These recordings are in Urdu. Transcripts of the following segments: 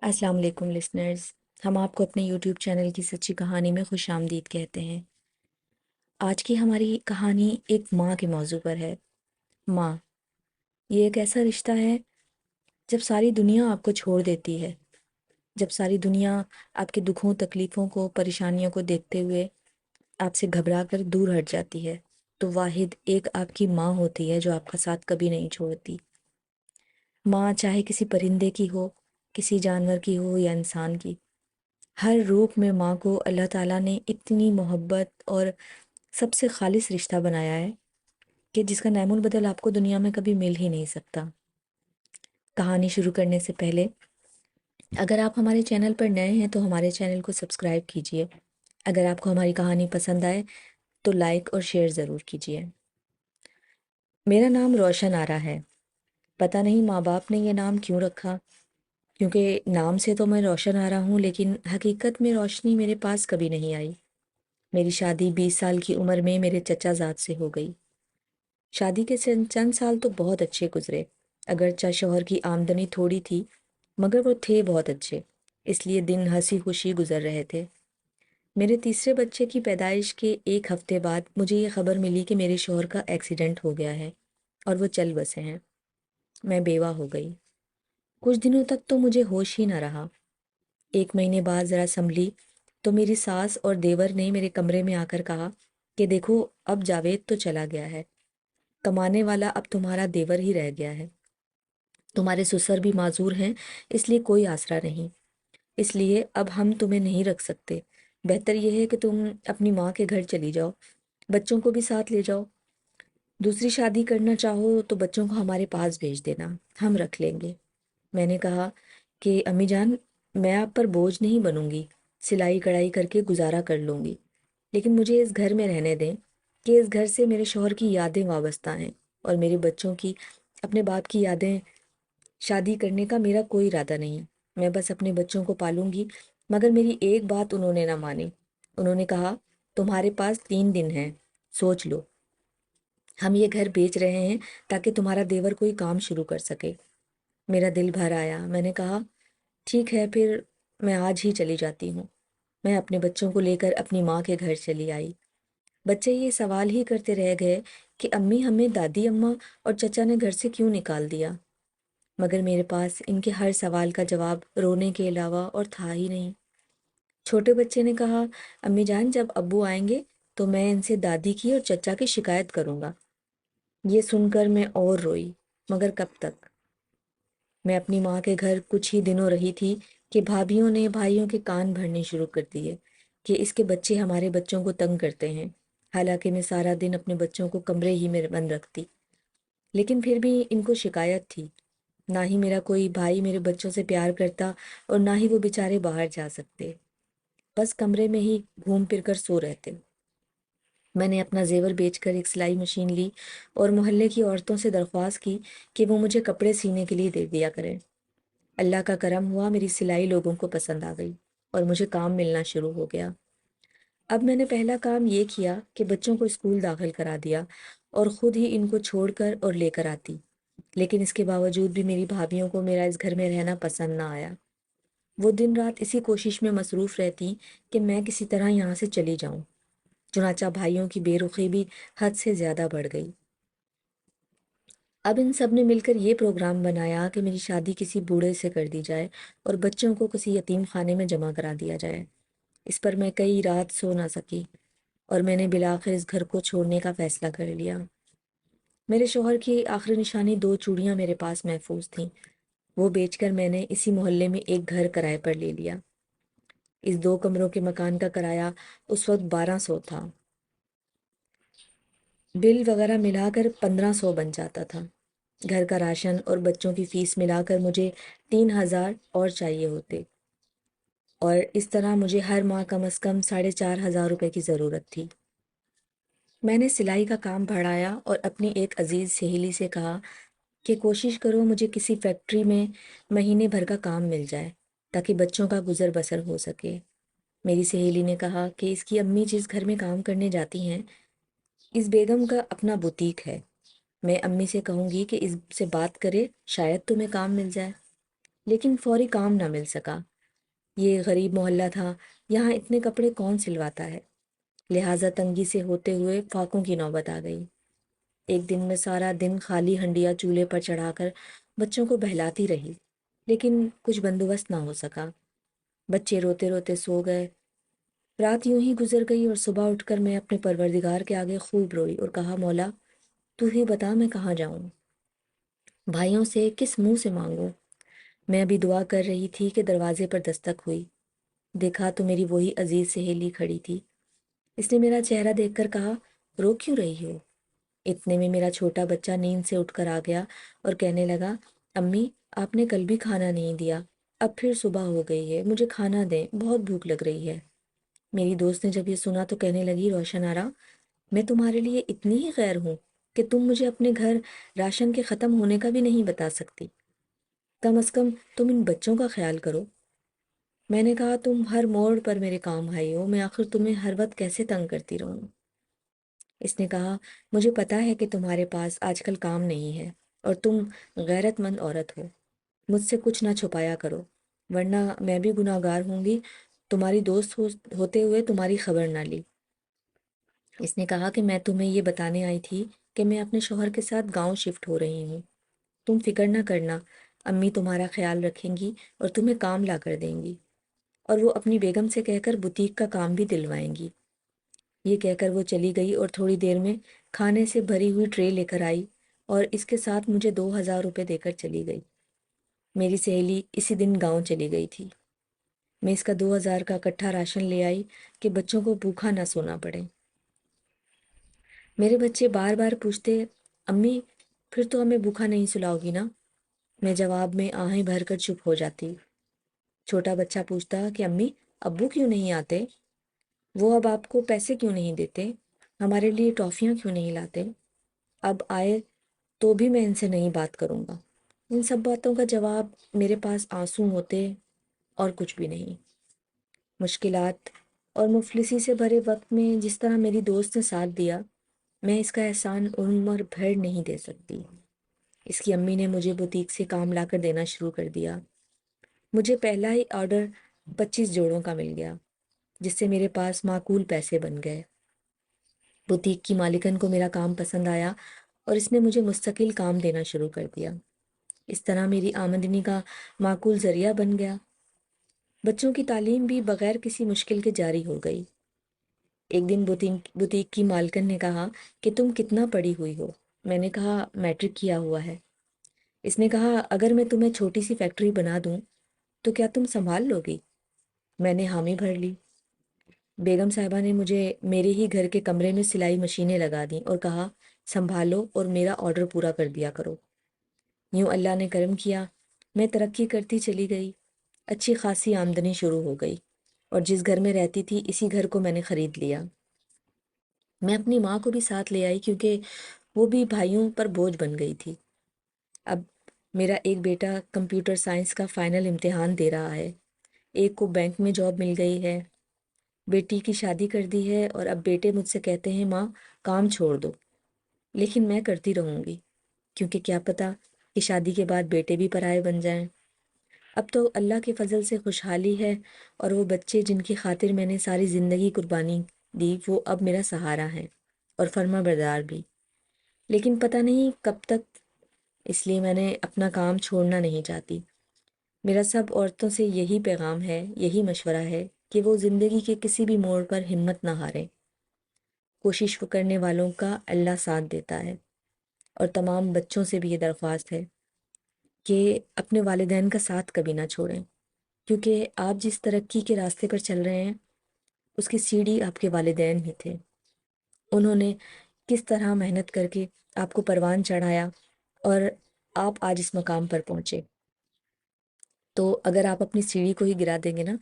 السلام علیکم لسنرز، ہم آپ کو اپنے یوٹیوب چینل کی سچی کہانی میں خوش آمدید کہتے ہیں۔ آج کی ہماری کہانی ایک ماں کے موضوع پر ہے۔ ماں یہ ایک ایسا رشتہ ہے جب ساری دنیا آپ کو چھوڑ دیتی ہے، جب ساری دنیا آپ کے دکھوں تکلیفوں کو پریشانیوں کو دیکھتے ہوئے آپ سے گھبرا کر دور ہٹ جاتی ہے، تو واحد ایک آپ کی ماں ہوتی ہے جو آپ کا ساتھ کبھی نہیں چھوڑتی۔ ماں چاہے کسی پرندے کی ہو، کسی جانور کی ہو یا انسان کی، ہر روپ میں ماں کو اللہ تعالیٰ نے اتنی محبت اور سب سے خالص رشتہ بنایا ہے کہ جس کا نعم البدل آپ کو دنیا میں کبھی مل ہی نہیں سکتا۔ کہانی شروع کرنے سے پہلے اگر آپ ہمارے چینل پر نئے ہیں تو ہمارے چینل کو سبسکرائب کیجئے۔ اگر آپ کو ہماری کہانی پسند آئے تو لائک اور شیئر ضرور کیجئے۔ میرا نام روشن آرا ہے۔ پتہ نہیں ماں باپ نے یہ نام کیوں رکھا، کیونکہ نام سے تو میں روشن آرا ہوں، لیکن حقیقت میں روشنی میرے پاس کبھی نہیں آئی۔ میری شادی 20 سال کی عمر میں میرے چچا زاد سے ہو گئی۔ شادی کے چند سال تو بہت اچھے گزرے، اگرچہ شوہر کی آمدنی تھوڑی تھی مگر وہ تھے بہت اچھے، اس لیے دن ہنسی خوشی گزر رہے تھے۔ میرے تیسرے بچے کی پیدائش کے ایک ہفتے بعد مجھے یہ خبر ملی کہ میرے شوہر کا ایکسیڈنٹ ہو گیا ہے اور وہ چل بسے ہیں۔ میں بیوہ ہو گئی۔ کچھ دنوں تک تو مجھے ہوش ہی نہ رہا۔ 1 مہینے بعد ذرا سنبھلی تو میری ساس اور دیور نے میرے کمرے میں آ کر کہا کہ دیکھو اب جاوید تو چلا گیا ہے، کمانے والا اب تمہارا دیور ہی رہ گیا ہے، تمہارے سسر بھی معذور ہیں، اس لیے کوئی آسرا نہیں، اس لیے اب ہم تمہیں نہیں رکھ سکتے، بہتر یہ ہے کہ تم اپنی ماں کے گھر چلی جاؤ، بچوں کو بھی ساتھ لے جاؤ، دوسری شادی کرنا چاہو تو بچوں کو ہمارے پاس بھیج دینا، ہم رکھ لیں گے۔ میں نے کہا کہ امی جان، میں آپ پر بوجھ نہیں بنوں گی، سلائی کڑھائی کر کے گزارا کر لوں گی، لیکن مجھے اس گھر میں رہنے دیں کہ اس گھر سے میرے شوہر کی یادیں وابستہ ہیں اور میرے بچوں کی، اپنے باپ کی یادیں۔ شادی کرنے کا میرا کوئی ارادہ نہیں، میں بس اپنے بچوں کو پالوں گی۔ مگر میری ایک بات انہوں نے نہ مانی۔ انہوں نے کہا تمہارے پاس 3 دن ہیں، سوچ لو، ہم یہ گھر بیچ رہے ہیں تاکہ تمہارا دیور کوئی کام شروع کر سکے۔ میرا دل بھر آیا، میں نے کہا ٹھیک ہے پھر میں آج ہی چلی جاتی ہوں۔ میں اپنے بچوں کو لے کر اپنی ماں کے گھر چلی آئی۔ بچے یہ سوال ہی کرتے رہ گئے کہ امی ہمیں دادی اماں اور چچا نے گھر سے کیوں نکال دیا، مگر میرے پاس ان کے ہر سوال کا جواب رونے کے علاوہ اور تھا ہی نہیں۔ چھوٹے بچے نے کہا امی جان جب ابو آئیں گے تو میں ان سے دادی کی اور چچا کی شکایت کروں گا۔ یہ سن کر میں اور روئی، مگر کب تک؟ میں اپنی ماں کے گھر کچھ ہی دنوں رہی تھی کہ بھابھیوں نے بھائیوں کے کان بھرنے شروع کر دیے کہ اس کے بچے ہمارے بچوں کو تنگ کرتے ہیں، حالانکہ میں سارا دن اپنے بچوں کو کمرے ہی میں بند رکھتی، لیکن پھر بھی ان کو شکایت تھی۔ نہ ہی میرا کوئی بھائی میرے بچوں سے پیار کرتا اور نہ ہی وہ بیچارے باہر جا سکتے، بس کمرے میں ہی گھوم پھر کر سو رہتے۔ میں نے اپنا زیور بیچ کر ایک سلائی مشین لی اور محلے کی عورتوں سے درخواست کی کہ وہ مجھے کپڑے سینے کے لیے دے دیا کریں۔ اللہ کا کرم ہوا، میری سلائی لوگوں کو پسند آ گئی اور مجھے کام ملنا شروع ہو گیا۔ اب میں نے پہلا کام یہ کیا کہ بچوں کو اسکول داخل کرا دیا اور خود ہی ان کو چھوڑ کر اور لے کر آتی، لیکن اس کے باوجود بھی میری بھابھیوں کو میرا اس گھر میں رہنا پسند نہ آیا۔ وہ دن رات اسی کوشش میں مصروف رہتی کہ میں کسی طرح یہاں سے چلی جاؤں، چنانچہ بھائیوں کی بے رخی بھی حد سے زیادہ بڑھ گئی۔ اب ان سب نے مل کر یہ پروگرام بنایا کہ میری شادی کسی بوڑھے سے کر دی جائے اور بچوں کو کسی یتیم خانے میں جمع کرا دیا جائے۔ اس پر میں کئی رات سو نہ سکی اور میں نے بالآخر اس گھر کو چھوڑنے کا فیصلہ کر لیا۔ میرے شوہر کی آخری نشانی 2 چوڑیاں میرے پاس محفوظ تھیں، وہ بیچ کر میں نے اسی محلے میں ایک گھر کرائے پر لے لیا۔ اس 2 کمروں کے مکان کا کرایہ اس وقت 1200 تھا، بل وغیرہ ملا کر 1500 بن جاتا تھا۔ گھر کا راشن اور بچوں کی فیس ملا کر مجھے 3000 اور چاہیے ہوتے، اور اس طرح مجھے ہر ماہ کم از کم 4500 روپے کی ضرورت تھی۔ میں نے سلائی کا کام بڑھایا اور اپنی ایک عزیز سہیلی سے کہا کہ کوشش کرو مجھے کسی فیکٹری میں مہینے بھر کا کام مل جائے تاکہ بچوں کا گزر بسر ہو سکے۔ میری سہیلی نے کہا کہ اس کی امی جس گھر میں کام کرنے جاتی ہیں، اس بیگم کا اپنا بوتیک ہے، میں امی سے کہوں گی کہ اس سے بات کرے، شاید تمہیں کام مل جائے۔ لیکن فوری کام نہ مل سکا۔ یہ غریب محلہ تھا، یہاں اتنے کپڑے کون سلواتا ہے؟ لہٰذا تنگی سے ہوتے ہوئے فاقوں کی نوبت آ گئی۔ ایک دن میں سارا دن خالی ہنڈیا چولہے پر چڑھا کر بچوں کو بہلاتی رہی، لیکن کچھ بندوبست نہ ہو سکا۔ بچے روتے روتے سو گئے۔ رات یوں ہی گزر گئی اور صبح اٹھ کر میں اپنے پروردگار کے آگے خوب روئی اور کہا، مولا تو ہی بتا میں کہاں جاؤں، بھائیوں سے کس منہ سے مانگوں؟ میں ابھی دعا کر رہی تھی کہ دروازے پر دستک ہوئی۔ دیکھا تو میری وہی عزیز سہیلی کھڑی تھی۔ اس نے میرا چہرہ دیکھ کر کہا، رو کیوں رہی ہو؟ اتنے میں میرا چھوٹا بچہ نیند سے اٹھ کر آ گیا اور کہنے لگا، امی آپ نے کل بھی کھانا نہیں دیا، اب پھر صبح ہو گئی ہے، مجھے کھانا دیں، بہت بھوک لگ رہی ہے۔ میری دوست نے جب یہ سنا تو کہنے لگی، روشن آرا، میں تمہارے لیے اتنی ہی غیر ہوں کہ تم مجھے اپنے گھر راشن کے ختم ہونے کا بھی نہیں بتا سکتی؟ کم از کم تم ان بچوں کا خیال کرو۔ میں نے کہا، تم ہر موڑ پر میرے کام آئی ہو، میں آخر تمہیں ہر وقت کیسے تنگ کرتی رہوں؟ اس نے کہا، مجھے پتا ہے کہ تمہارے پاس آج کل کام نہیں ہے اور تم غیرت مند عورت ہو، مجھ سے کچھ نہ چھپایا کرو، ورنہ میں بھی گناہ گار ہوں گی، تمہاری دوست ہوتے ہوئے تمہاری خبر نہ لی۔ اس نے کہا کہ میں تمہیں یہ بتانے آئی تھی کہ میں اپنے شوہر کے ساتھ گاؤں شفٹ ہو رہی ہوں، تم فکر نہ کرنا، امی تمہارا خیال رکھیں گی اور تمہیں کام لا کر دیں گی، اور وہ اپنی بیگم سے کہہ کر بوتیک کا کام بھی دلوائیں گی۔ یہ کہہ کر وہ چلی گئی اور تھوڑی دیر میں کھانے سے بھری ہوئی ٹرے لے کر آئی اور اس کے ساتھ مجھے 2,000 روپے دے کر چلی گئی۔ میری سہیلی اسی دن گاؤں چلی گئی تھی۔ میں اس کا 2,000 کا اکٹھا راشن لے آئی کہ بچوں کو بھوکا نہ سونا پڑے۔ میرے بچے بار بار پوچھتے، امی پھر تو ہمیں بھوکا نہیں سلاؤ گی نا؟ میں جواب میں آہیں بھر کر چپ ہو جاتی۔ چھوٹا بچہ پوچھتا کہ امی ابو کیوں نہیں آتے؟ وہ اب آپ کو پیسے کیوں نہیں دیتے؟ ہمارے لیے ٹافیاں کیوں نہیں لاتے؟ اب آئے تو بھی میں ان سے نہیں بات کروں گا۔ ان سب باتوں کا جواب میرے پاس آنسو ہوتے اور کچھ بھی نہیں۔ مشکلات اور مفلسی سے بھرے وقت میں جس طرح میری دوست نے ساتھ دیا، میں اس کا احسان عمر بھر نہیں دے سکتی۔ اس کی امی نے مجھے بوتیک سے کام لا کر دینا شروع کر دیا۔ مجھے پہلا ہی آرڈر 25 جوڑوں کا مل گیا، جس سے میرے پاس معقول پیسے بن گئے۔ بوتیک کی مالکن کو میرا کام پسند آیا اور اس نے مجھے مستقل کام دینا شروع کر دیا۔ اس طرح میری آمدنی کا معقول ذریعہ بن گیا۔ بچوں کی تعلیم بھی بغیر کسی مشکل کے جاری ہو گئی۔ ایک دن بوتیک کی مالکن نے کہا کہ تم کتنا پڑھی ہوئی ہو؟ میں نے کہا، میٹرک کیا ہوا ہے۔ اس نے کہا، اگر میں تمہیں چھوٹی سی فیکٹری بنا دوں تو کیا تم سنبھال لو گی؟ میں نے حامی بھر لی۔ بیگم صاحبہ نے مجھے میرے ہی گھر کے کمرے میں سلائی مشینیں لگا دیں اور کہا، سنبھالو اور میرا آرڈر پورا کر دیا کرو۔ یوں اللہ نے کرم کیا، میں ترقی کرتی چلی گئی، اچھی خاصی آمدنی شروع ہو گئی، اور جس گھر میں رہتی تھی اسی گھر کو میں نے خرید لیا۔ میں اپنی ماں کو بھی ساتھ لے آئی کیونکہ وہ بھی بھائیوں پر بوجھ بن گئی تھی۔ اب میرا ایک بیٹا کمپیوٹر سائنس کا فائنل امتحان دے رہا ہے، ایک کو بینک میں جاب مل گئی ہے، بیٹی کی شادی کر دی ہے، اور اب بیٹے مجھ سے کہتے ہیں، ماں کام چھوڑ دو، لیکن میں کرتی رہوں گی، کیونکہ کیا پتہ کہ شادی کے بعد بیٹے بھی پرائے بن جائیں۔ اب تو اللہ کے فضل سے خوشحالی ہے، اور وہ بچے جن کی خاطر میں نے ساری زندگی قربانی دی، وہ اب میرا سہارا ہے اور فرما بردار بھی۔ لیکن پتہ نہیں کب تک، اس لیے میں نے اپنا کام چھوڑنا نہیں چاہتی۔ میرا سب عورتوں سے یہی پیغام ہے، یہی مشورہ ہے کہ وہ زندگی کے کسی بھی موڑ پر ہمت نہ ہاریں۔ کوشش کرنے والوں کا اللہ ساتھ دیتا ہے۔ اور تمام بچوں سے بھی یہ درخواست ہے کہ اپنے والدین کا ساتھ کبھی نہ چھوڑیں، کیونکہ آپ جس ترقی کے راستے پر چل رہے ہیں اس کی سیڑھی آپ کے والدین ہی تھے۔ انہوں نے کس طرح محنت کر کے آپ کو پروان چڑھایا اور آپ آج اس مقام پر پہنچے۔ تو اگر آپ اپنی سیڑھی کو ہی گرا دیں گے نا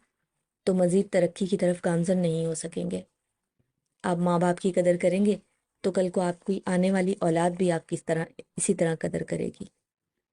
تو مزید ترقی کی طرف گامزن نہیں ہو سکیں گے۔ آپ ماں باپ کی قدر کریں گے تو کل کو آپ کی آنے والی اولاد بھی آپ کی طرح اسی طرح قدر کرے گی۔